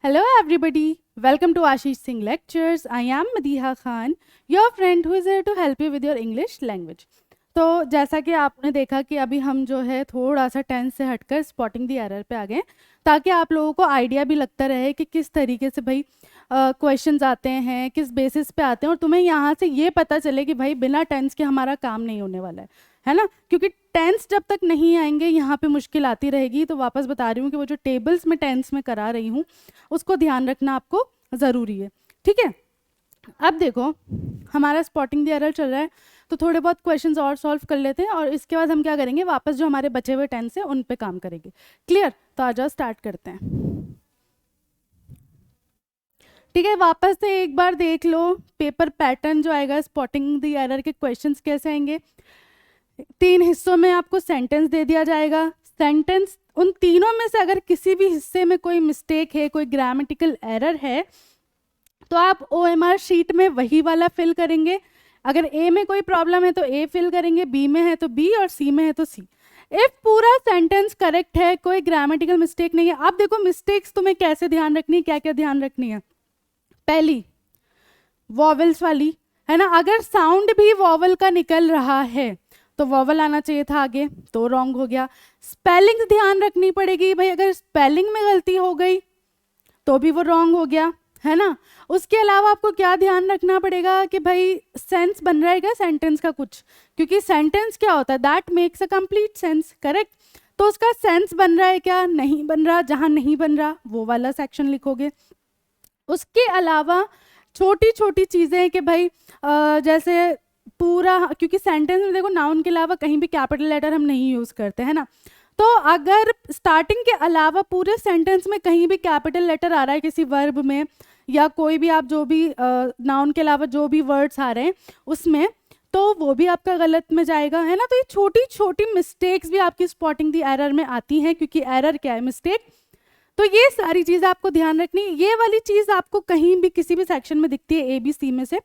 Hello everybody, welcome to Ashish Singh Lectures. I am Madiha Khan, your friend who is here to help you with your English language. तो जैसा कि आपने देखा कि अभी हम जो है थोड़ा सा टेंस से हटकर स्पॉटिंग दी एरर पे आ गए, ताकि आप लोगों को आइडिया भी लगता रहे कि किस तरीके से भाई क्वेश्चंस आते हैं, किस बेसिस पे आते हैं, और तुम्हें यहाँ से ये पता चले कि भाई बिना टेंस के हमारा काम नहीं होने वाला है ना। क्योंकि टेंस जब तक नहीं आएंगे यहाँ पे मुश्किल आती रहेगी। तो वापस बता रही हूँ कि वो जो टेबल्स में टेंस में करा रही हूँ उसको ध्यान रखना आपको ज़रूरी है, ठीक है। अब देखो हमारा स्पॉटिंग द एरर चल रहा है, तो थोड़े बहुत क्वेश्चंस और सॉल्व कर लेते हैं और इसके बाद हम क्या करेंगे, वापस जो हमारे बचे हुए टेंस है उन पे काम करेंगे। क्लियर? तो आ जाओ स्टार्ट करते हैं, ठीक है। वापस से एक बार देख लो पेपर पैटर्न जो आएगा स्पॉटिंग द एरर के क्वेश्चंस कैसे आएंगे। 3 हिस्सों में आपको सेंटेंस दे दिया जाएगा। सेंटेंस उन तीनों में से अगर किसी भी हिस्से में कोई मिस्टेक है, कोई ग्रामेटिकल एरर है, तो आप OMR शीट में वही वाला फिल करेंगे। अगर ए में कोई प्रॉब्लम है तो ए फिल करेंगे, बी में है तो बी और सी में है तो सी। इफ पूरा सेंटेंस करेक्ट है, कोई ग्रामेटिकल मिस्टेक नहीं है। आप देखो मिस्टेक्स तुम्हें कैसे ध्यान रखनी है, क्या क्या ध्यान रखनी है। पहली वॉवल्स वाली है ना, अगर साउंड भी वॉवल का निकल रहा है तो वॉवल आना चाहिए था आगे, तो रॉन्ग हो गया। स्पेलिंग ध्यान रखनी पड़ेगी भाई, अगर स्पेलिंग में गलती हो गई तो भी वो रॉन्ग हो गया, है ना। उसके अलावा आपको क्या ध्यान रखना पड़ेगा कि भाई सेंस बन रहा है क्या सेंटेंस का कुछ, क्योंकि सेंटेंस क्या होता है, that makes a complete sense, correct. तो उसका सेंस बन रहा है क्या, नहीं बन रहा, जहां नहीं बन रहा वो वाला सेक्शन लिखोगे। उसके अलावा छोटी छोटी चीज़ें कि भाई जैसे पूरा, क्योंकि सेंटेंस में देखो नाउन के अलावा कहीं भी कैपिटल लेटर हम नहीं यूज़ करते हैं ना, तो अगर स्टार्टिंग के अलावा पूरे सेंटेंस में कहीं भी कैपिटल लेटर आ रहा है किसी वर्ब में, या कोई भी आप जो भी नाउन के अलावा जो भी वर्ड्स आ रहे हैं उसमें, तो वो भी आपका गलत में जाएगा, है ना। तो ये छोटी छोटी मिस्टेक्स भी आपकी स्पॉटिंग दी एरर में आती हैं, क्योंकि एरर क्या है, मिस्टेक। तो ये सारी चीज़ आपको ध्यान रखनी। ये वाली चीज़ आपको कहीं भी किसी भी सेक्शन में दिखती है ABC में से,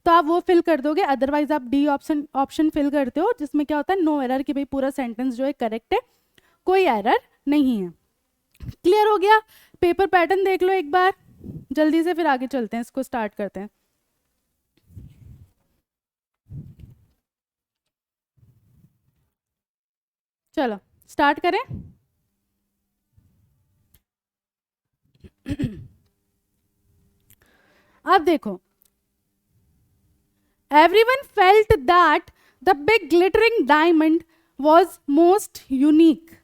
तो आप वो फिल कर दोगे। अदरवाइज आप D ऑप्शन फिल करते हो, जिसमें क्या होता है नो एरर, कि भाई पूरा सेंटेंस जो है करेक्ट है, कोई एरर नहीं है। क्लियर हो गया? पेपर पैटर्न देख लो एक बार जल्दी से, फिर आगे चलते हैं, इसको स्टार्ट करते हैं। चलो स्टार्ट करें। अब देखो, everyone felt that the big glittering diamond was most unique।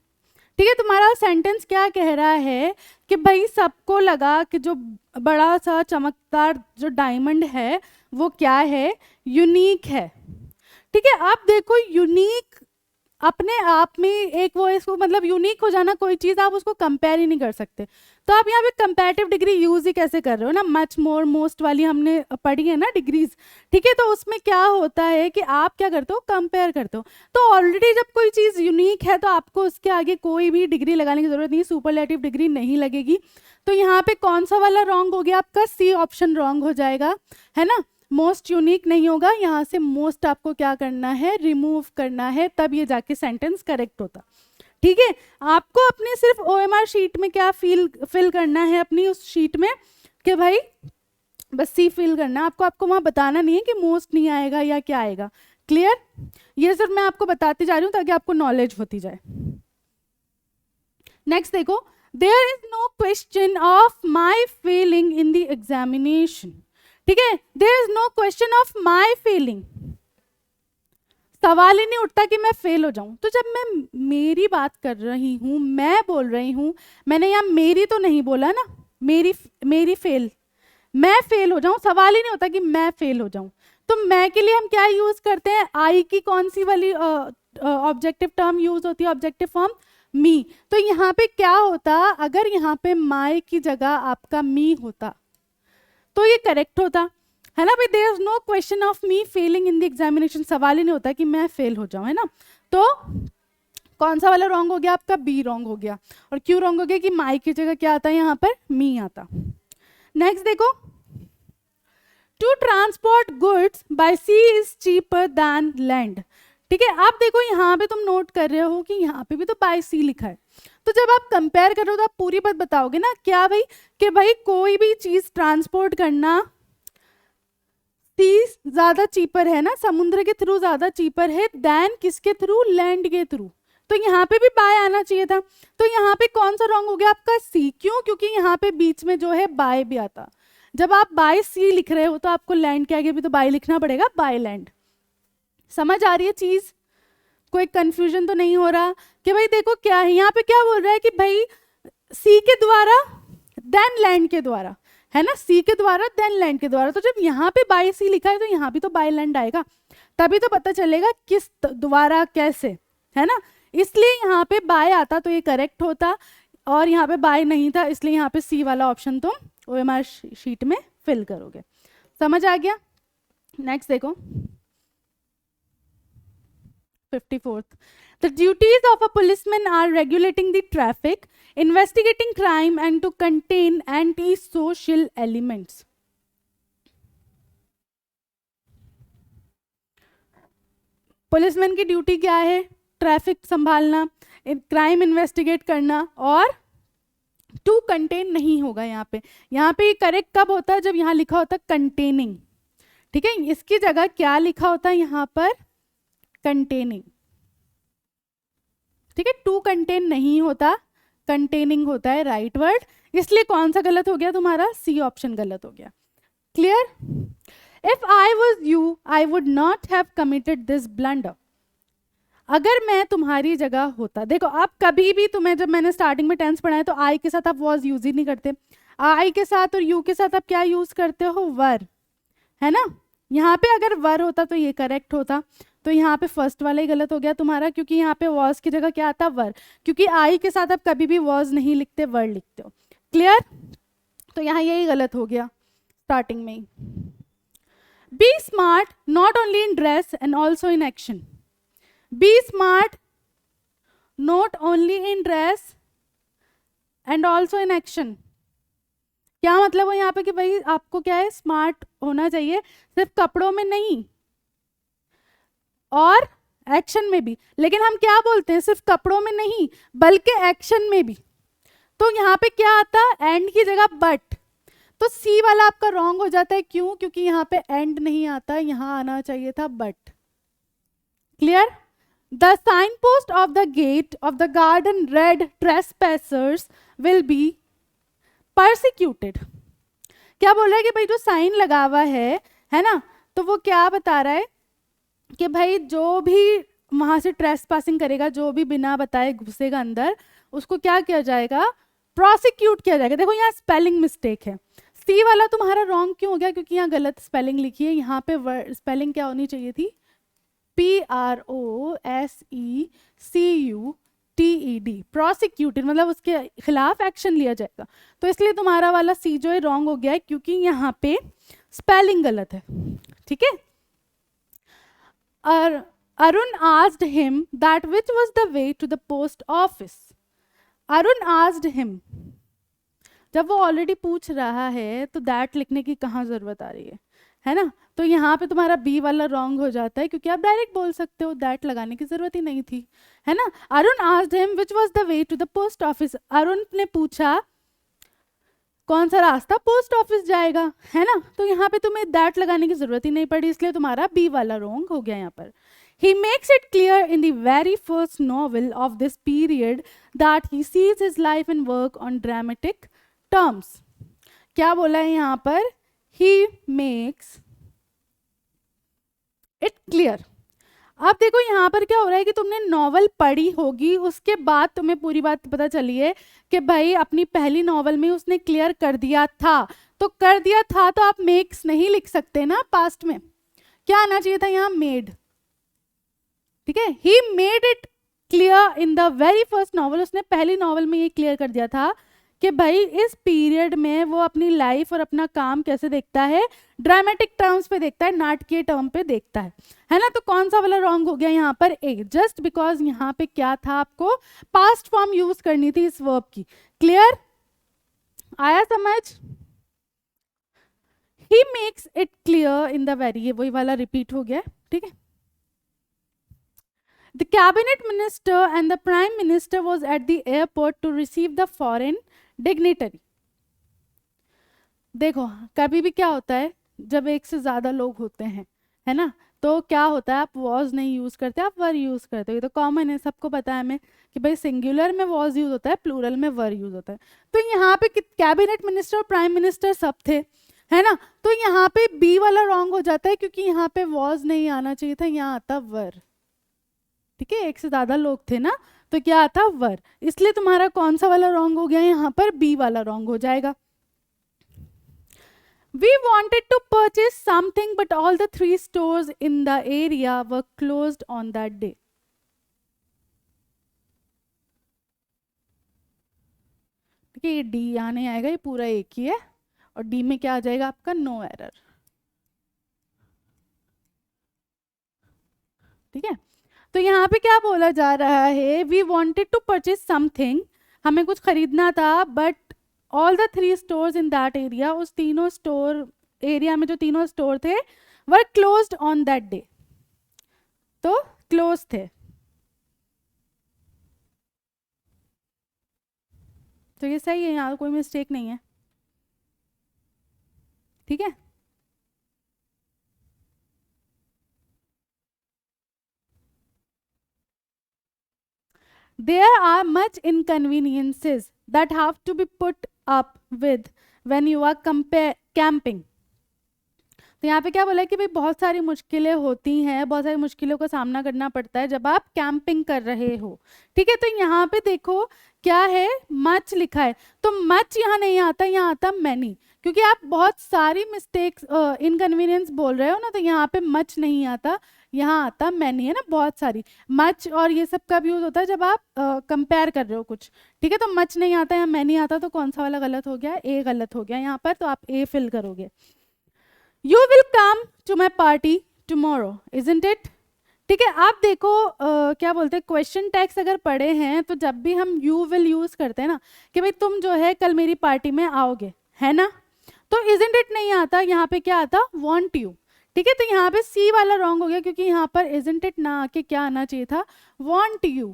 ठीक है, तुम्हारा सेंटेंस क्या कह रहा है कि भाई सबको लगा कि जो बड़ा सा चमकदार जो डायमंड है वो क्या है, यूनिक है। ठीक है, आप देखो यूनिक अपने आप में एक वो, इसको मतलब यूनिक हो जाना कोई चीज़, आप उसको कंपेयर ही नहीं कर सकते। तो आप यहाँ पे कंपैरेटिव डिग्री यूज ही कैसे कर रहे हो ना, मच मोर मोस्ट वाली हमने पढ़ी है ना डिग्रीज, ठीक है। तो उसमें क्या होता है कि आप क्या करते हो, कंपेयर करते हो। तो ऑलरेडी जब कोई चीज़ यूनिक है तो आपको उसके आगे कोई भी डिग्री लगाने की जरूरत नहीं, सुपरलेटिव डिग्री नहीं लगेगी। तो यहाँ पे कौन सा वाला रॉन्ग हो गया आपका, C ऑप्शन रॉन्ग हो जाएगा, है ना। मोस्ट यूनिक नहीं होगा, यहाँ से मोस्ट आपको क्या करना है, रिमूव करना है, तब ये जाके सेंटेंस करेक्ट होता। ठीक है, आपको अपने सिर्फ OMR शीट में क्या फिल करना है, अपनी उस शीट में कि भाई बस C फिल करना है आपको वहां बताना नहीं है कि मोस्ट नहीं आएगा या क्या आएगा। क्लियर? ये सिर्फ मैं आपको बताती जा रही हूँ ताकि आपको नॉलेज होती जाए। नेक्स्ट देखो, there is no question of my feeling in the examination. ठीक है, there is no question of my feeling, सवाल ही नहीं उठता कि मैं फेल हो जाऊं। तो जब मैं मेरी बात कर रही हूं, मैं बोल रही हूं, मैंने यहाँ मेरी तो नहीं बोला ना, मेरी फेल, मैं फेल हो जाऊं, सवाल ही नहीं होता कि मैं फेल हो जाऊं। तो मैं के लिए हम क्या यूज करते हैं, आई की कौन सी वाली ऑब्जेक्टिव टर्म यूज होती है, ऑब्जेक्टिव फॉर्म मी। तो यहाँ पे क्या होता, अगर यहाँ पे माई की जगह आपका मी होता तो ये करेक्ट होता, है ना भाई। There is no question of me failing in the examination, सवाल ही नहीं होता कि मैं फेल हो जाऊं, है ना। तो कौन सा वाला रॉन्ग हो गया आपका, बी रॉन्ग हो गया। और क्यों रॉन्ग हो गया, कि माई की जगह क्या आता है यहाँ पर, मी आता। नेक्स्ट देखो, to transport goods by sea is cheaper than land. ठीक है। आप देखो यहाँ पे तुम नोट कर रहे हो कि यहाँ पे भी तो बाय सी लिखा है, तो जब आप कंपेयर करो तो आप पूरी बात बताओगे ना, क्या भाई, कि भाई कोई भी चीज ट्रांसपोर्ट करना सी ज्यादा चीपर है ना, समुद्र के थ्रू ज्यादा चीपर है देन किसके थ्रू, लैंड के थ्रू। तो यहाँ पे भी बाय आना चाहिए था, तो यहाँ पे कौन सा रॉन्ग हो गया आपका, सी। क्यों? क्योंकि यहाँ पे बीच में जो है बाय भी आता। जब आप बाय सी लिख रहे हो तो आपको लैंड के आगे भी तो बाय लिखना पड़ेगा, बाय लैंड। समझ आ रही है चीज? कोई कंफ्यूजन तो नहीं हो रहा? कि भाई देखो क्या है यहाँ पे, क्या बोल रहा है कि भाई सी के द्वारा देन लैंड के द्वारा, है ना, सी के द्वारा देन लैंड के द्वारा। तो जब यहाँ पे बाय सी लिखा है तो यहाँ भी तो बाय लैंड आएगा, तभी तो पता चलेगा किस द्वारा कैसे, है ना। इसलिए यहाँ पे बाय आता तो ये करेक्ट होता, और यहाँ पे बाय नहीं था, इसलिए यहाँ पे सी वाला ऑप्शन तुम ओएमआर शीट में फिल करोगे। समझ आ गया? नेक्स्ट देखो 54th. The duties of a policeman are regulating the traffic, investigating crime, and to contain anti-social elements. Policeman की ड्यूटी क्या है? ट्रैफिक संभालना, क्राइम इन्वेस्टिगेट करना, और टू कंटेन नहीं होगा यहाँ पे। यहाँ पे करेक्ट कब होता है? जब यहाँ लिखा होता है कंटेनिंग, ठीक है। इसकी जगह क्या लिखा होता है यहाँ पर? कंटेनिंग, ठीक है। टू कंटेन नहीं होता, कंटेनिंग होता है, राइट वर्ड। इसलिए कौन सा गलत हो गया तुम्हारा? सी ऑप्शन गलत हो गया। Clear? If I was you I would not have committed this blunder. अगर मैं तुम्हारी जगह होता, देखो आप कभी भी, तुम्हें जब मैंने स्टार्टिंग में टेंस पढ़ाया तो आई के साथ आप वॉज यूज ही नहीं करते, आई के साथ और यू के साथ आप क्या यूज करते हो? वर, है ना। यहाँ पे अगर वर होता तो ये करेक्ट होता, तो यहाँ पे फर्स्ट वाला ही गलत हो गया तुम्हारा, क्योंकि यहाँ पे वॉज की जगह क्या आता? वर, क्योंकि आई के साथ आप कभी भी वॉज नहीं लिखते, वर लिखते हो। क्लियर? तो यहाँ यही गलत हो गया स्टार्टिंग में ही। Be smart not only in dress and also in action. Be smart not only in dress and also in action. क्या मतलब है यहाँ पे कि भाई आपको क्या है, स्मार्ट होना चाहिए, सिर्फ कपड़ों में नहीं और एक्शन में भी। लेकिन हम क्या बोलते हैं, सिर्फ कपड़ों में नहीं बल्कि एक्शन में भी। तो यहाँ पे क्या आता है? एंड की जगह बट। तो सी वाला आपका रॉन्ग हो जाता है। क्यों? क्योंकि यहाँ पे एंड नहीं आता, यहाँ आना चाहिए था but. Clear? The signpost of the gate of the garden read trespassers will be persecuted. क्या बोल रहा है कि भाई जो साइन लगा हुआ है ना, तो वो क्या बता रहा है कि भाई जो भी वहां से ट्रेस पासिंग करेगा, जो भी बिना बताए घुसेगा अंदर, उसको क्या किया जाएगा? प्रोसिक्यूट किया जाएगा। देखो यहाँ स्पेलिंग मिस्टेक है, सी वाला तुम्हारा रॉन्ग क्यों हो गया? क्योंकि यहाँ गलत स्पेलिंग लिखी है। यहाँ पे स्पेलिंग क्या होनी चाहिए थी? PROSECUTED, प्रोसिक्यूटेड, मतलब उसके खिलाफ एक्शन लिया जाएगा। तो इसलिए तुम्हारा वाला सी जो है रॉन्ग हो गया है, क्योंकि यहाँ पे स्पेलिंग गलत है। ठीक है। Arun asked him that which was the way to the post office. Arun asked him. जब वो ऑलरेडी पूछ रहा है तो दैट लिखने की कहाँ जरूरत आ रही है ना। तो यहाँ पे तुम्हारा बी वाला रॉन्ग हो जाता है, क्योंकि आप डायरेक्ट बोल सकते हो, दैट लगाने की जरूरत ही नहीं थी, है ना। Arun asked him which was the way to the post office. Arun ने पूछा कौन सा रास्ता पोस्ट ऑफिस जाएगा, है ना। तो यहाँ पे तुम्हें दैट लगाने की जरूरत ही नहीं पड़ी, इसलिए तुम्हारा बी वाला रॉन्ग हो गया यहाँ पर। He makes it clear in the very first novel of this period that he sees his life and work on dramatic terms. क्या बोला है यहाँ पर? He makes it clear. अब देखो यहाँ पर क्या हो रहा है कि तुमने नॉवल पढ़ी होगी, उसके बाद तुम्हें पूरी बात पता चली है कि भाई अपनी पहली नॉवल में उसने क्लियर कर दिया था। तो कर दिया था तो आप मेक्स नहीं लिख सकते ना, पास्ट में क्या आना चाहिए था? यहाँ मेड। ठीक है, he made it clear in the very first novel. उसने पहली नॉवल में ये क्लियर कर दिया था कि भाई इस पीरियड में वो अपनी लाइफ और अपना काम कैसे देखता है? ड्रामेटिक टर्म्स पे देखता है, नाटकीय टर्म पे देखता है ना। तो कौन सा वाला रॉन्ग हो गया यहाँ पर? ए, जस्ट बिकॉज यहाँ पे क्या था, आपको पास्ट फॉर्म यूज करनी थी इस वर्ब की। क्लियर? आया समझ? He makes it clear in the very, ये वही वाला रिपीट हो गया। ठीक है, the cabinet minister and the prime minister was at the airport to receive the foreign dignitary. देखो कभी भी क्या होता है जब एक से ज़्यादा लोग होते हैं, है ना, तो क्या होता है, आप वॉज नहीं यूज़ करते, आप वर यूज़ करते हो। ये तो कॉमन है, सबको पता है हमें कि भाई सिंगुलर में वॉज यूज़ होता है, प्लूरल में वर यूज़ होता है। तो यहाँ पे कैबिनेट मिनिस्टर और प्राइम मिनिस्टर सब थे, है ना, तो यहाँ पे बी वाला रॉन्ग हो जाता है क्योंकि यहाँ पे वॉज नहीं आना चाहिए था, यहाँ आता वर। ठीक है, एक से ज़्यादा लोग थे ना, तो क्या आता वर, इसलिए तुम्हारा कौन सा वाला रॉन्ग हो गया, यहाँ पर बी वाला रॉन्ग हो जाएगा। We wanted to purchase something, but all the 3 stores in the area were closed on that day. ठीक है, ये डी यहाँ नहीं आएगा, ये पूरा एक ही है, और डी में क्या आ जाएगा आपका, नो एरर। ठीक है, तो यहाँ पे क्या बोला जा रहा है, we wanted to purchase something, हमें कुछ खरीदना था, but all the 3 stores in that area, उस तीनों स्टोर एरिया में जो तीनों स्टोर थे were closed on that day, तो क्लोज थे। तो ये सही है, यहाँ कोई मिस्टेक नहीं है। ठीक है, there are much inconveniences that have to be put up with when you are camping. तो यहाँ पे क्या बोला है कि भाई बहुत सारी मुश्किलें होती हैं, बहुत सारी मुश्किलों का सामना करना पड़ता है जब आप कैंपिंग कर रहे हो। ठीक है, तो यहाँ पे देखो क्या है, मच लिखा है, तो मच यहाँ नहीं आता, यहाँ आता मैनी, क्योंकि आप बहुत सारी मिस्टेक्स इनकन्वीनियंस बोल रहे हो ना, तो यहाँ पे मच नहीं आता, यहाँ आता मैनी, है ना, बहुत सारी। मच और ये सब कब यूज होता है, जब आप कंपेयर कर रहे हो कुछ। ठीक है, तो मच नहीं आता, यहाँ मैनी आता, तो कौन सा वाला गलत हो गया, ए गलत हो गया यहाँ पर, तो आप ए फिल करोगे। You will come to my party tomorrow, isn't it? ठीक है, आप देखो क्या बोलते हैं, क्वेश्चन टैग्स अगर पढ़े हैं तो जब भी हम यू विल यूज करते हैं ना कि भाई तुम जो है कल मेरी पार्टी में आओगे, है ना, तो isn't it नहीं आता, यहाँ पे क्या आता, want you। ठीक है, तो यहाँ पे सी वाला रॉन्ग हो गया क्योंकि यहाँ पर isn't it ना आके क्या आना चाहिए था, want you,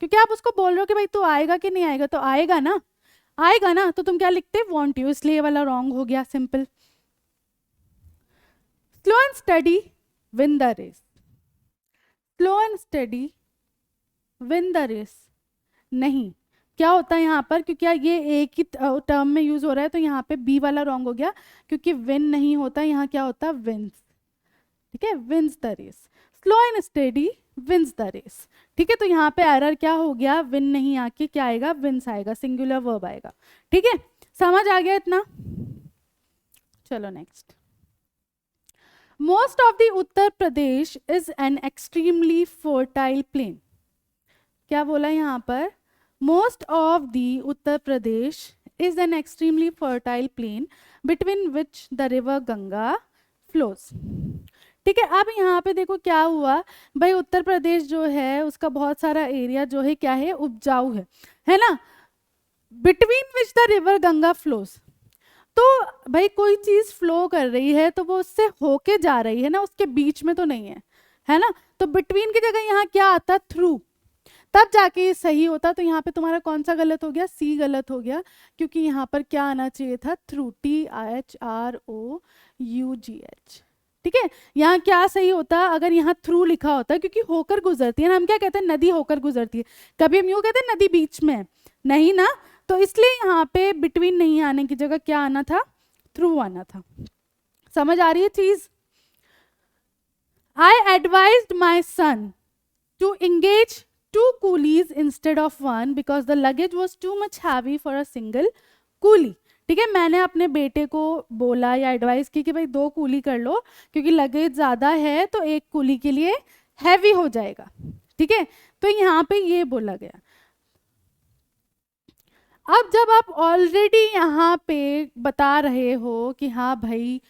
क्योंकि आप उसको बोल रहे हो कि भाई तू आएगा कि नहीं आएगा, तो आएगा ना, आएगा ना, तो तुम क्या लिखते, want you, इसलिए वाला रॉन्ग हो गया, simple. Slow and steady win the race. Slow and steady win the race नहीं, क्या होता है यहाँ पर, क्योंकि ये एक ही टर्म में यूज हो रहा है, तो यहाँ पे बी वाला रॉन्ग हो गया, क्योंकि विन नहीं होता, यहाँ क्या होता, विंस। ठीक है, wins the race, slow and steady wins the race. ठीक है, तो यहाँ पे एरर क्या हो गया, विन नहीं आके क्या आएगा, विंस आएगा, सिंगुलर वर्ब आएगा। ठीक है, समझ आ गया इतना, चलो next. Most of the Uttar Pradesh is an extremely fertile plain. क्या बोला यहाँ पर, Most of the Uttar Pradesh is an extremely fertile plain between which the river Ganga flows. ठीक है, अब यहाँ पे देखो क्या हुआ भाई, उत्तर प्रदेश जो है उसका बहुत सारा एरिया जो है क्या है, उपजाऊ है ना, between which the river Ganga flows. तो भाई कोई चीज फ्लो कर रही है तो वो उससे होके जा रही है ना, उसके बीच में तो नहीं है ना, तो बिटवीन की जगह यहाँ क्या आता, थ्रू, तब जाके ये सही होता। तो यहाँ पे तुम्हारा कौन सा गलत हो गया, सी गलत हो गया, क्योंकि यहाँ पर क्या आना चाहिए था, थ्रू, THROUGH। ठीक है, यहाँ क्या सही होता, अगर यहाँ थ्रू लिखा होता, क्योंकि होकर गुजरती है ना, हम क्या कहते हैं, नदी होकर गुजरती है, कभी हम यूँ कहते हैं नदी बीच में नहीं ना, तो इसलिए यहाँ पे बिटवीन नहीं आने की जगह क्या आना था, थ्रू आना था। समझ आ रही है चीज। I advised my son to engage 2 coolies instead of 1 because the luggage was too much heavy for a single coolie। ठीक है, मैंने अपने बेटे को बोला या एडवाइस की कि भाई 2 कूली कर लो, क्योंकि लगेज ज्यादा है तो एक कूली के लिए हैवी हो जाएगा। ठीक है, तो यहाँ पे ये बोला गया। अब जब आप ऑलरेडी यहाँ पे बता रहे हो कि हाँ भाई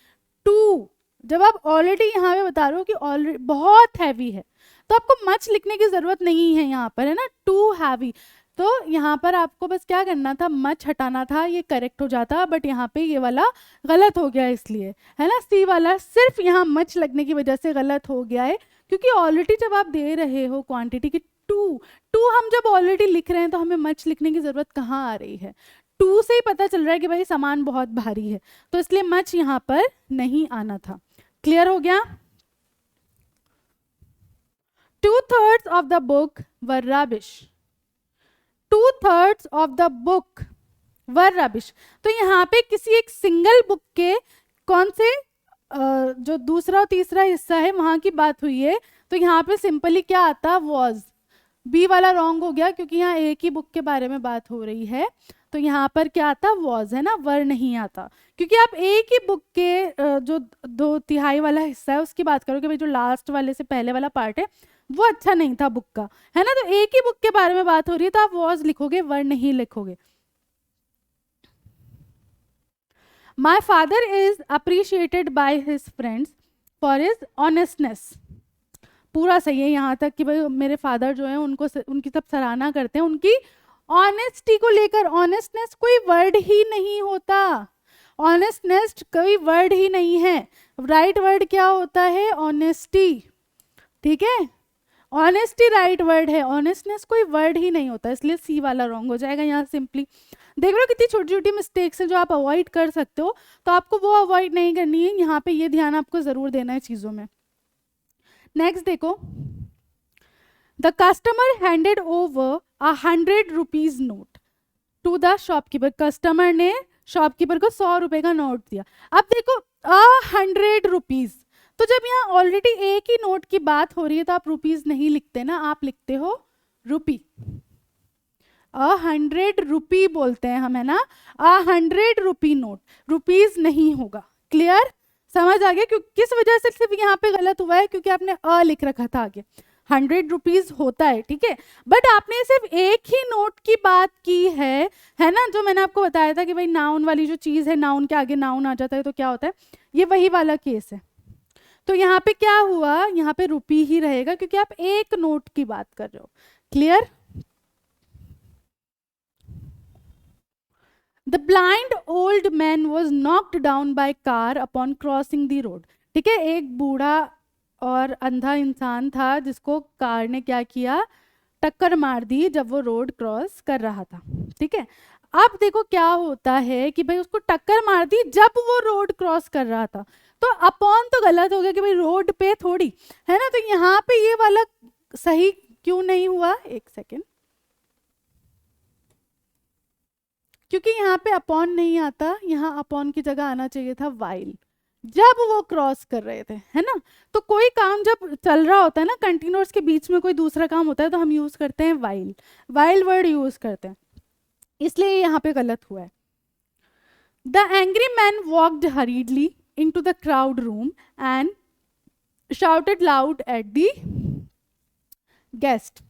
2, जब आप ऑलरेडी यहाँ पे बता रहे हो कि ऑलरेडी बहुत हैवी है, तो आपको मच लिखने की जरूरत नहीं है यहाँ पर, है ना, टू हैवी। तो यहाँ पर आपको बस क्या करना था, मच हटाना था, ये करेक्ट हो जाता, बट यहाँ पे ये वाला गलत हो गया इसलिए, है ना, सी वाला सिर्फ यहाँ मच लगने की वजह से गलत हो गया है, क्योंकि ऑलरेडी जब आप दे रहे हो क्वांटिटी की टू, टू हम जब ऑलरेडी लिख रहे हैं तो हमें मच लिखने की जरूरत कहाँ आ रही है, टू से ही पता चल रहा है कि भाई सामान बहुत भारी है, तो इसलिए मच यहाँ पर नहीं आना था। क्लियर हो गया? 2/3 of the book were rubbish. 2/3 of the book were rubbish. तो यहाँ पे किसी एक सिंगल बुक के कौन से जो दूसरा और तीसरा हिस्सा है वहां की बात हुई है, तो यहाँ पे सिंपली क्या आता, was. बी वाला रॉन्ग हो गया क्योंकि यहाँ एक ही बुक के बारे में बात हो रही है, तो यहाँ पर क्या आता, was है ना, वर नहीं आता, क्योंकि आप एक ही बुक के जो 2/3 वाला हिस्सा है उसकी बात करो कि भाई जो लास्ट वाले से पहले वाला पार्ट है वो अच्छा नहीं था बुक का, है ना, तो एक ही बुक के बारे में बात हो रही है तो आप was लिखोगे, वर नहीं लिखोगे। My father is appreciated by his friends for his honestness. पूरा सही है यहाँ तक कि भाई मेरे फादर जो है उनको उनकी सब सराहना करते हैं उनकी ऑनेस्टी को लेकर। ऑनेस्टनेस कोई वर्ड ही नहीं होता, ऑनेस्टनेस कोई वर्ड ही नहीं है। राइट वर्ड क्या होता है, ऑनेस्टी, ठीक है, ऑनेस्टी राइट वर्ड है, ऑनेस्टनेस कोई वर्ड ही नहीं होता, इसलिए सी वाला रॉन्ग हो जाएगा यहाँ सिंपली। देख रहे हो कितनी छोटी छोटी मिस्टेक्स हैं जो आप अवॉइड कर सकते हो, तो आपको वो अवॉइड नहीं करनी है, यहाँ पे ये ध्यान आपको जरूर देना है चीजों में। नेक्स्ट देखो, the customer handed over 100 rupees note to the shopkeeper. Customer ने शॉपकीपर को 100 रुपए का नोट दिया। अब देखो 100 रुपीज, तो जब यहाँ ऑलरेडी एक ही नोट की बात हो रही है तो आप रुपीज नहीं लिखते ना, आप लिखते हो रुपी। 100 रुपी बोलते हैं हम, है ना, 100 रुपी नोट, रुपीज नहीं होगा। क्लियर, समझ आ गया? क्यों किस वजह से सिर्फ यहाँ पे गलत हुआ है, क्योंकि आपने लिख रखा था आगे, 100 रुपीज होता है, ठीक है, बट आपने सिर्फ एक ही नोट की बात की है ना, जो मैंने आपको बताया था कि भाई नाउन वाली जो चीज है, नाउन के आगे नाउन आ जाता है तो क्या होता है, ये वही वाला केस है। तो यहाँ पे क्या हुआ, यहाँ पे रुपी ही रहेगा क्योंकि आप एक नोट की बात कर रहे हो। Clear? The blind old man was knocked down by car upon crossing the road. ठीक है, एक बूढ़ा और अंधा इंसान था जिसको कार ने क्या किया, टक्कर मार दी जब वो रोड क्रॉस कर रहा था। ठीक है, अब देखो क्या होता है कि भाई उसको टक्कर मार दी जब वो रोड क्रॉस कर रहा था, तो अपॉन तो गलत हो गया कि भाई रोड पे थोड़ी, है ना, तो यहाँ पे ये वाला सही क्यों नहीं हुआ, एक सेकेंड, क्योंकि यहाँ पे अपॉन नहीं आता, यहाँ अपॉन की जगह आना चाहिए था वाइल, जब वो क्रॉस कर रहे थे, है ना। तो कोई काम जब चल रहा होता है ना, कंटिन्यूअस के बीच में कोई दूसरा काम होता है तो हम यूज करते हैं वाइल, वाइल वर्ड यूज करते हैं, इसलिए यहाँ पे गलत हुआ है। The angry man walked हरीडली into the crowd room and shouted loud at the guest.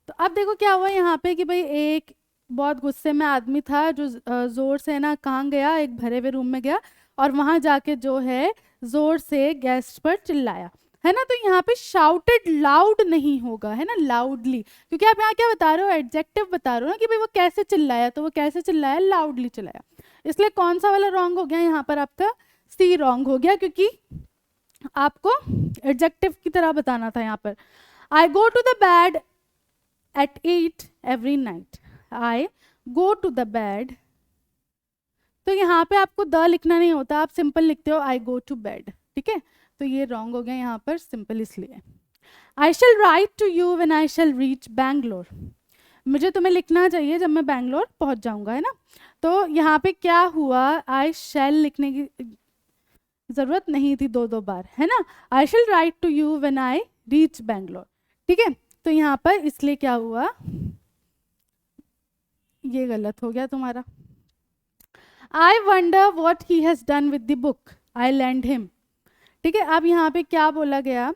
तो अब देखो क्या हुआ यहाँ पे कि भाई एक बहुत गुस्से में आदमी था जो जोर से ना कहाँ गया, एक भरे हुए रूम में गया और वहां जाके जो है जोर से गेस्ट पर चिल्लाया, है ना। तो यहाँ पे शाउटेड लाउड नहीं होगा, है ना, लाउडली, क्योंकि आप यहाँ क्या बता रहे हो, एडजेक्टिव बता रहे हो ना कि भाई वो कैसे चिल्लाया, तो वो कैसे चिल्लाया, लाउडली चिल्लाया, इसलिए कौन सा वाला रॉन्ग हो गया यहाँ पर, आपका सी रॉन्ग हो गया, क्योंकि आपको एडजेक्टिव की तरह बताना था यहाँ पर। I go to the bed at 8 every night, I go to the bed, तो यहाँ पे आपको द लिखना नहीं होता, आप सिंपल लिखते हो आई गो टू बेड, ठीक है, तो ये रॉन्ग हो गया यहाँ पर सिंपल इसलिए। I shall write to you when I shall reach Bangalore, मुझे तुम्हें लिखना चाहिए जब मैं बैंगलोर पहुंच जाऊंगा, है ना। तो यहाँ पे क्या हुआ, आई शैल लिखने की जरूरत नहीं थी दो बार, है ना, I shall write to you when I reach Bangalore, ठीक है। तो यहाँ पर इसलिए क्या हुआ, ये गलत हो गया तुम्हारा। I wonder what he has done with the book I land him, ठीक है। अब यहाँ पे क्या बोला गया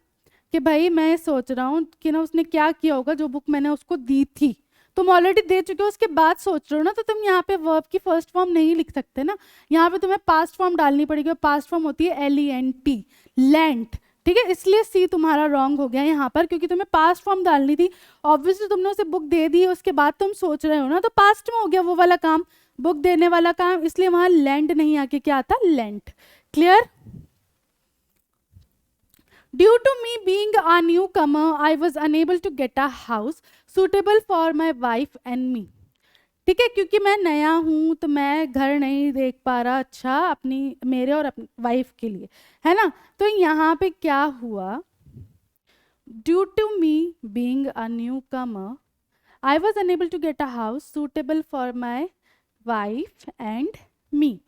कि भाई मैं सोच रहा हूँ कि ना उसने क्या किया होगा, जो बुक मैंने उसको दी थी, तुम ऑलरेडी दे चुके हो उसके बाद सोच रहे हो ना, तो तुम यहाँ पे वर्ब की फर्स्ट फॉर्म नहीं लिख सकते ना, यहाँ पे तुम्हें पास्ट फॉर्म डालनी पड़ेगी और पास्ट फॉर्म होती है LENT, लेंट, ठीक है, इसलिए सी तुम्हारा रॉन्ग हो गया यहाँ पर, क्योंकि तुम्हें पास्ट फॉर्म डालनी थी। ऑब्वियसली तुमने उसे बुक दे दी, उसके बाद तुम सोच रहे हो ना, तो पास्ट में हो गया वो वाला काम, बुक देने वाला काम, इसलिए वहां लैंड नहीं आके क्या आता, lent. Clear? Due to me being a newcomer I was unable to get a house suitable for my wife and me. ठीक है, क्योंकि मैं नया हूँ तो मैं घर नहीं देख पा रहा अच्छा अपनी मेरे और अपनी वाइफ के लिए, है ना। तो यहाँ पे क्या हुआ, due to me being a newcomer I was unable to get a house suitable for my wife and me.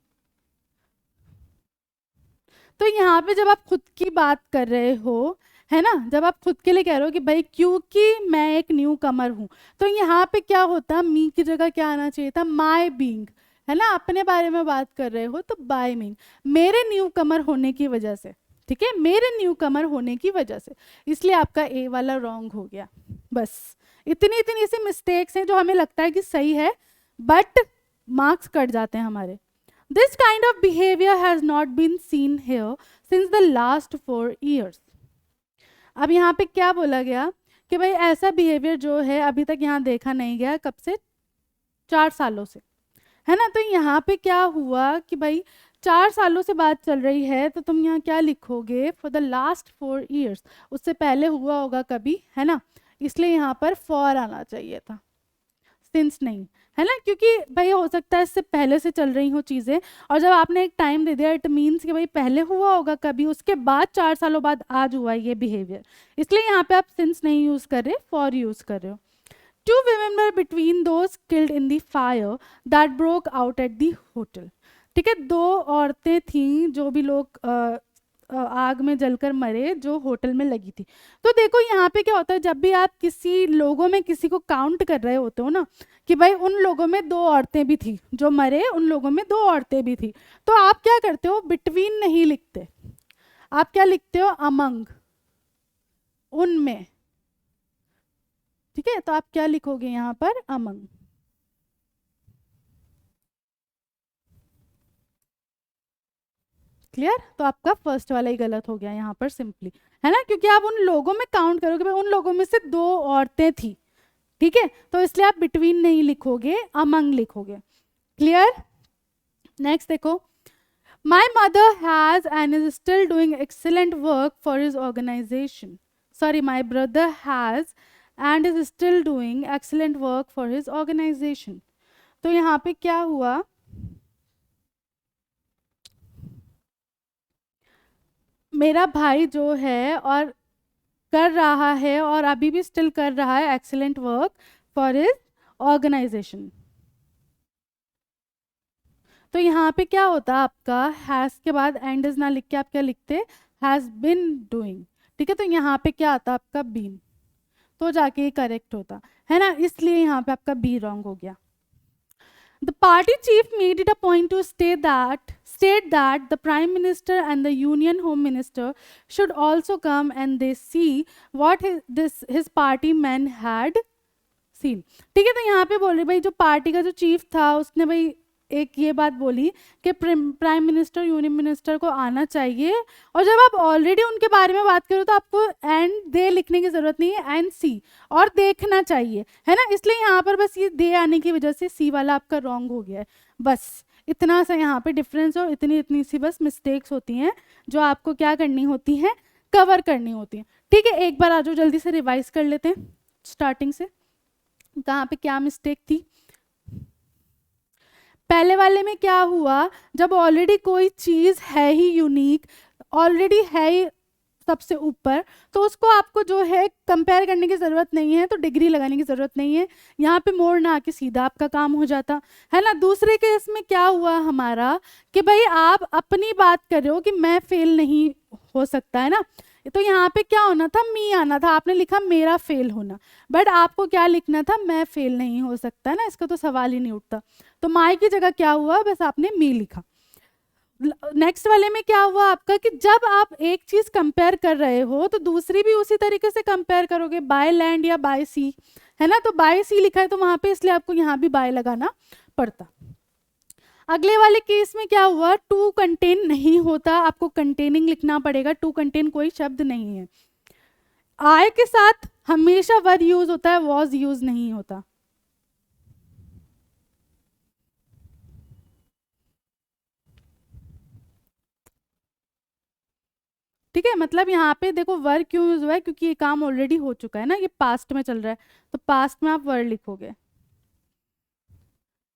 तो यहाँ पे जब आप खुद की बात कर रहे हो, है ना, जब आप खुद के लिए कह रहे हो कि भाई क्योंकि मैं एक न्यू कमर हूँ, तो यहाँ पे क्या होता, मी की जगह क्या आना चाहिए था, माई बींग, है ना। अपने बारे में बात कर रहे हो तो बाय मीन, मेरे न्यू कमर होने की वजह से, ठीक है, मेरे न्यू कमर होने की वजह से, इसलिए आपका ए वाला रॉन्ग हो गया। बस इतनी इतनी सी मिस्टेक्स हैं जो हमें लगता है कि सही है, बट मार्क्स कट जाते हैं हमारे। This kind of behavior has not been seen here since the last 4 years. अब यहाँ पे क्या बोला गया कि भाई ऐसा बिहेवियर जो है अभी तक यहाँ देखा नहीं गया, कब से, 4 सालों से, है ना। तो यहाँ पे क्या हुआ कि भाई 4 सालों से बात चल रही है, तो तुम यहाँ क्या लिखोगे, फॉर द लास्ट 4 years, उससे पहले हुआ होगा कभी, है ना, इसलिए यहाँ पर फॉर आना चाहिए था, सिंस नहीं, है ना, क्योंकि भाई हो सकता है इससे पहले से चल रही हो चीज़ें, और जब आपने एक टाइम दे दिया इट मीन्स कि भाई पहले हुआ होगा कभी, उसके बाद 4 सालों बाद आज हुआ ये बिहेवियर, इसलिए यहाँ पे आप सिंस नहीं यूज़ कर रहे, फॉर यूज़ कर रहे हो। Two women were between those killed in the fire that broke out at the hotel। ठीक है, 2 औरतें थीं जो भी लोग आग में जलकर मरे, जो होटल में लगी थी। तो देखो यहाँ पे क्या होता है, जब भी आप किसी लोगों में किसी को काउंट कर रहे होते हो ना, कि भाई उन लोगों में 2 औरतें भी थी जो मरे, उन लोगों में 2 औरतें भी थी, तो आप क्या करते हो, बिटवीन नहीं लिखते, आप क्या लिखते हो, अमंग, उनमें। ठीक है, तो आप क्या लिखोगे यहाँ पर, अमंग। क्लियर, तो आपका फर्स्ट वाला ही गलत हो गया यहाँ पर सिंपली, है ना, क्योंकि आप उन लोगों में काउंट करोगे, भाई उन लोगों में से 2 औरतें थी, ठीक है, तो इसलिए आप बिटवीन नहीं लिखोगे, अमंग लिखोगे। क्लियर, नेक्स्ट देखो, my mother has and is still doing excellent work for his organisation. Sorry, my brother has and is still doing excellent work for his organisation. तो यहाँ पे क्या हुआ, मेरा भाई जो है और कर रहा है और अभी भी स्टिल कर रहा है excellent work for his organisation. तो यहाँ पे क्या होता आपका, हैज़ के बाद एंड इज ना लिख के आप क्या लिखते, हैज़ बिन डूइंग। ठीक है, तो यहाँ पे क्या आता आपका, बीन, तो जाके ये करेक्ट होता, है ना, इसलिए यहाँ पे आपका बी रॉन्ग हो गया। The party chief made it a point to state that the Prime Minister and the Union Home Minister should also come and they see what his party men had seen। ठीक है, तो यहाँ पे बोल रही भाई जो पार्टी का जो चीफ था उसने भाई एक ये बात बोली कि प्राइम मिनिस्टर यूनियन मिनिस्टर को आना चाहिए, और जब आप ऑलरेडी उनके बारे में बात करो तो आपको एंड दे लिखने की जरूरत नहीं है, एंड सी, और देखना चाहिए, है ना, इसलिए यहाँ पर बस ये दे आने की वजह से सी वाला आपका रॉन्ग हो गया है। बस इतना सा यहाँ पे डिफरेंस, और इतनी इतनी सी बस मिस्टेक्स होती हैं जो आपको क्या करनी होती हैं, कवर करनी होती हैं। ठीक है, एक बार आ जाओ जल्दी से रिवाइज कर लेते हैं स्टार्टिंग से, कहाँ पे क्या मिस्टेक थी। पहले वाले में क्या हुआ, जब ऑलरेडी कोई चीज़ है ही यूनिक, ऑलरेडी है ही सबसे ऊपर, तो उसको आपको जो है कंपेयर करने की ज़रूरत नहीं है, तो डिग्री लगाने की ज़रूरत नहीं है, यहाँ पे मोड़ ना आके सीधा आपका काम हो जाता, है ना। दूसरे केस में क्या हुआ हमारा कि भाई आप अपनी बात कर रहे हो कि मैं फेल नहीं हो सकता, है ना, तो यहाँ पे क्या होना था, मी आना था, आपने लिखा मेरा फेल होना, बट आपको क्या लिखना था, मैं फेल नहीं हो सकता, है ना, इसका तो सवाल ही नहीं उठता, तो माई की जगह क्या हुआ, बस आपने मी लिखा। नेक्स्ट वाले में क्या हुआ आपका कि जब आप एक चीज कंपेयर कर रहे हो तो दूसरी भी उसी तरीके से कंपेयर करोगे, बाय लैंड या बाय सी, है ना, तो बाय सी लिखा है तो वहां पे इसलिए आपको यहाँ भी बाय लगाना पड़ता। अगले वाले केस में क्या हुआ, टू कंटेन नहीं होता, आपको कंटेनिंग लिखना पड़ेगा, टू कंटेन कोई शब्द नहीं है। आय के साथ हमेशा वर्ड यूज होता है, वॉज यूज नहीं होता। ठीक है, मतलब यहाँ पे देखो वर क्यों यूज हुआ है, क्योंकि ये काम ऑलरेडी हो चुका है ना, ये पास्ट में चल रहा है, तो पास्ट में आप वर लिखोगे।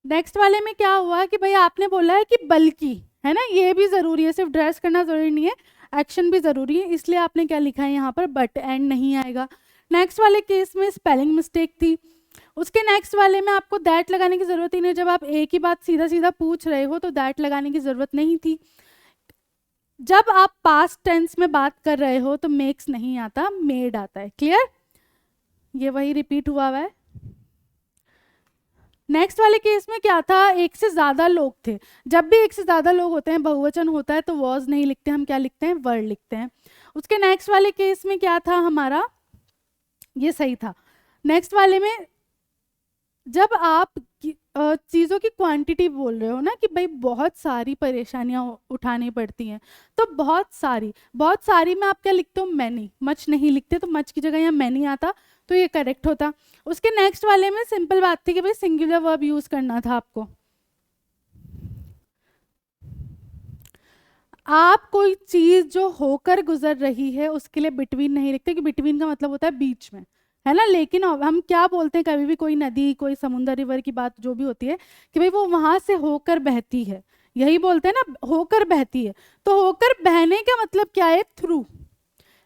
नेक्स्ट वाले में क्या हुआ कि भाई आपने बोला है कि बल्कि, है ना, ये भी जरूरी है, सिर्फ ड्रेस करना जरूरी नहीं है, एक्शन भी जरूरी है, इसलिए आपने क्या लिखा है यहाँ पर, बट एंड नहीं आएगा। नेक्स्ट वाले केस में स्पेलिंग मिस्टेक थी। उसके नेक्स्ट वाले में आपको दैट लगाने की जरूरत ही नहीं, जब आप एक ही बात सीधा सीधा पूछ रहे हो तो दैट लगाने की जरूरत नहीं थी। जब आप पास्ट टेंस में बात कर रहे हो तो मेक्स नहीं आता, मेड आता है। क्लियर, ये वही रिपीट हुआ है। नेक्स्ट वाले केस में क्या था, एक से ज्यादा लोग थे। जब भी एक से ज्यादा लोग होते हैं, बहुवचन होता है, तो वॉज नहीं लिखते, हम क्या लिखते हैं, वर लिखते हैं। उसके नेक्स्ट वाले केस में क्या था हमारा, ये सही था। नेक्स्ट वाले में जब आप चीज़ों की क्वांटिटी बोल रहे हो ना, कि भाई बहुत सारी परेशानियां उठानी पड़ती हैं, तो बहुत सारी में आप क्या लिखते हो, मैनी, मच नहीं लिखते, तो मच की जगह यहाँ मैनी आता, तो ये करेक्ट होता। उसके नेक्स्ट वाले में सिंपल बात थी कि भाई सिंगुलर वर्ब यूज करना था आपको। आप कोई चीज जो होकर गुजर रही है उसके लिए बिटवीन नहीं लिखते, कि बिटवीन का मतलब होता है बीच में, है ना। लेकिन हम क्या बोलते हैं, कभी भी कोई नदी, कोई समुद्र, रिवर की बात जो भी होती है, कि भाई वो वहां से होकर बहती है, यही बोलते हैं ना, होकर बहती है। तो होकर बहने का मतलब क्या है, थ्रू,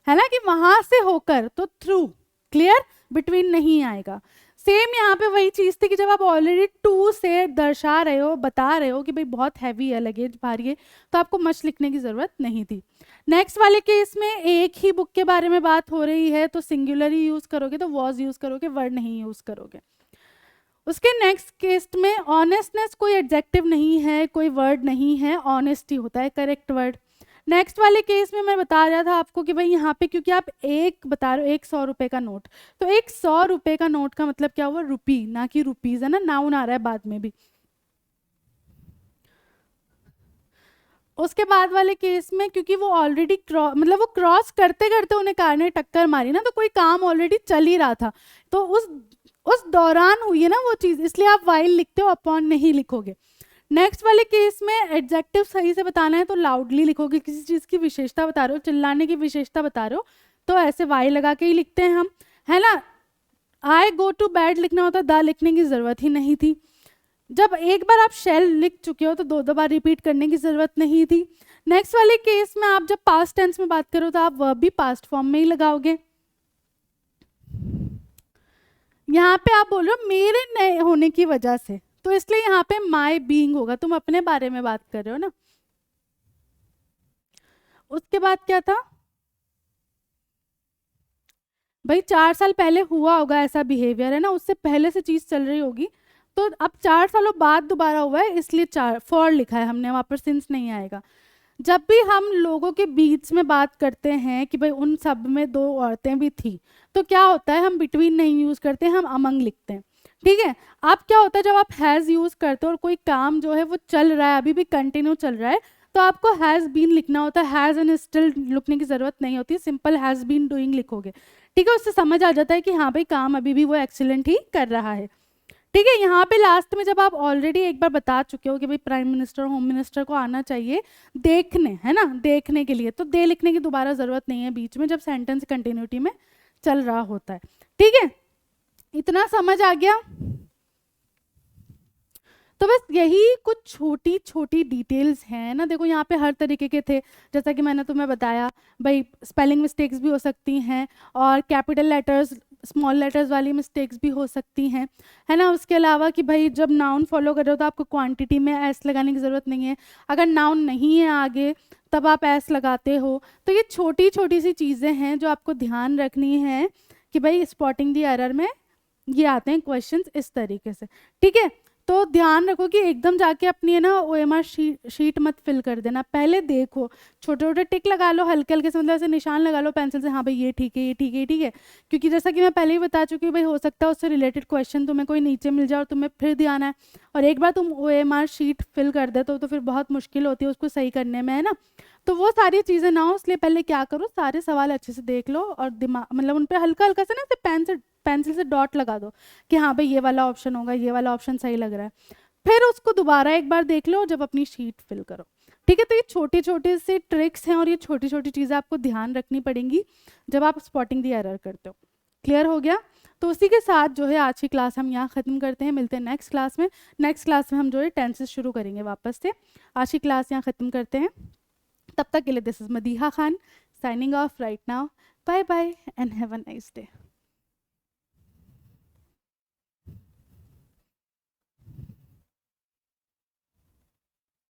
है ना, कि वहां से होकर, तो थ्रू। क्लियर, बिटवीन नहीं आएगा। सेम यहाँ पे वही चीज थी कि जब आप ऑलरेडी टू से दर्शा रहे हो, बता रहे हो कि भाई बहुत हैवी है, लगेज भारी है, तो आपको मच लिखने की जरूरत नहीं थी। नेक्स्ट वाले केस में एक ही बुक के बारे में बात हो रही है, तो सिंगुलर ही यूज करोगे, तो वॉज यूज करोगे, वर्ड नहीं यूज करोगे। उसके नेक्स्ट केस में ऑनेस्टनेस कोई एडजेक्टिव नहीं है, कोई वर्ड नहीं है, ऑनेस्टी होता है करेक्ट वर्ड। नेक्स्ट वाले केस में मैं बता रहा था आपको कि भाई यहाँ पे क्योंकि आप एक बता रहे हो, 100 रुपए का नोट, तो 100 रुपए का नोट का मतलब क्या हुआ, रुपी, ना कि रुपीज, है ना, नाउन आ रहा है बाद में भी। उसके बाद वाले केस में क्योंकि वो ऑलरेडी मतलब वो क्रॉस करते करते उन्हें कार ने टक्कर मारी ना, तो कोई काम ऑलरेडी चल ही रहा था, तो उस दौरान हुई है ना वो चीज, इसलिए आप वाइल लिखते हो, अपॉन नहीं लिखोगे। नेक्स्ट वाले केस में एडजेक्टिव सही से बताना है तो लाउडली लिखोगे, किसी चीज की विशेषता बता रहे हो, चिल्लाने की विशेषता बता रहे हो, तो ऐसे वाई लगा के ही लिखते हैं हम, है ना। आई गो टू बेड लिखना होता, द लिखने की जरूरत ही नहीं थी। जब एक बार आप शेल लिख चुके हो तो दो दो बार रिपीट करने की जरूरत नहीं थी। नेक्स्ट वाले केस में आप जब पास्ट टेंस में बात करो तो आप वर्ब भी पास्ट फॉर्म में ही लगाओगे। यहाँ पे आप बोल रहे हो मेरे नए होने की वजह से, तो इसलिए यहाँ पे माई बीइंग होगा, तुम अपने बारे में बात कर रहे हो ना। उसके बाद क्या था भाई, 4 साल पहले हुआ होगा ऐसा बिहेवियर, है ना, उससे पहले से चीज चल रही होगी, तो अब 4 सालों बाद दोबारा हुआ है, इसलिए चार फॉर लिखा है हमने, वहां पर सिंस नहीं आएगा। जब भी हम लोगों के बीच में बात करते हैं कि भाई उन सब में 2 औरतें भी थी, तो क्या होता है, हम बिटवीन नहीं यूज करते, हम अमंग लिखते हैं। ठीक है, अब क्या होता है, जब आप हैज यूज करते हो और कोई काम जो है वो चल रहा है, अभी भी कंटिन्यू चल रहा है, तो आपको हैज बीन लिखना होता है, हैज एंड स्टिल लिखने की जरूरत नहीं होती, सिंपल हैज बीन डूइंग लिखोगे। ठीक है, उससे समझ आ जाता है कि हाँ भाई काम अभी भी वो एक्सीलेंट ही कर रहा है। ठीक है, यहाँ पे लास्ट में जब आप ऑलरेडी एक बार बता चुके हो कि भाई प्राइम मिनिस्टर, होम मिनिस्टर को आना चाहिए देखने, है ना, देखने के लिए, तो दे लिखने की दोबारा जरूरत नहीं है बीच में, जब सेंटेंस कंटिन्यूटी में चल रहा होता है। ठीक है, इतना समझ आ गया। तो बस यही कुछ छोटी छोटी डिटेल्स हैं ना, देखो यहाँ पे हर तरीके के थे, जैसा कि मैंने तुम्हें बताया भाई, स्पेलिंग मिस्टेक्स भी हो सकती हैं, और कैपिटल लेटर्स स्मॉल लेटर्स वाली मिस्टेक्स भी हो सकती हैं, है ना। उसके अलावा कि भाई जब नाउन फॉलो कर रहे हो तो आपको क्वांटिटी में एस लगाने की ज़रूरत नहीं है, अगर नाउन नहीं है आगे तब आप एस लगाते हो। तो ये छोटी छोटी सी चीज़ें हैं जो आपको ध्यान रखनी है कि भाई स्पॉटिंग दी एरर में ये आते हैं क्वेश्चंस इस तरीके से। ठीक है, तो ध्यान रखो कि एकदम जाके अपनी है ना OMR शीट मत फिल कर देना, पहले देखो, छोटे छोटे टिक लगा लो, हल्के हल्के से मतलब ऐसे निशान लगा लो पेंसिल से, हाँ भाई ये ठीक है, ये ठीक है, ये ठीक है, क्योंकि जैसा कि मैं पहले ही बता चुकी हूँ भाई, हो सकता है उससे रिलेटेड क्वेश्चन तुम्हें कोई नीचे मिल जाए और तुम्हें फिर ध्यान है, और एक बार तुम OMR शीट फिल कर दे तो फिर बहुत मुश्किल होती है उसको सही करने में, है ना। तो वो सारी चीज़ें ना हो, इसलिए पहले क्या करो, सारे सवाल अच्छे से देख लो और दिमाग मतलब उन पर हल्का हल्का से ना पेंसिल से डॉट लगा दो कि हाँ भाई ये वाला ऑप्शन होगा, ये वाला ऑप्शन सही लग रहा है, फिर उसको दोबारा एक बार देख लो जब अपनी शीट फिल करो। ठीक है, तो ये छोटे छोटे से ट्रिक्स हैं और ये छोटी छोटी चीज़ें आपको ध्यान रखनी पड़ेंगी जब आप स्पॉटिंग द एरर करते हो। क्लियर हो गया? तो उसी के साथ जो है आज की क्लास हम यहाँ ख़त्म करते हैं, मिलते हैं नेक्स्ट क्लास में। नेक्स्ट क्लास में हम जो है टेंसेस शुरू करेंगे वापस से। आज की क्लास यहाँ ख़त्म करते हैं, तब तक के लिए this is Madiha Khan signing off right now. Bye bye and have a nice day.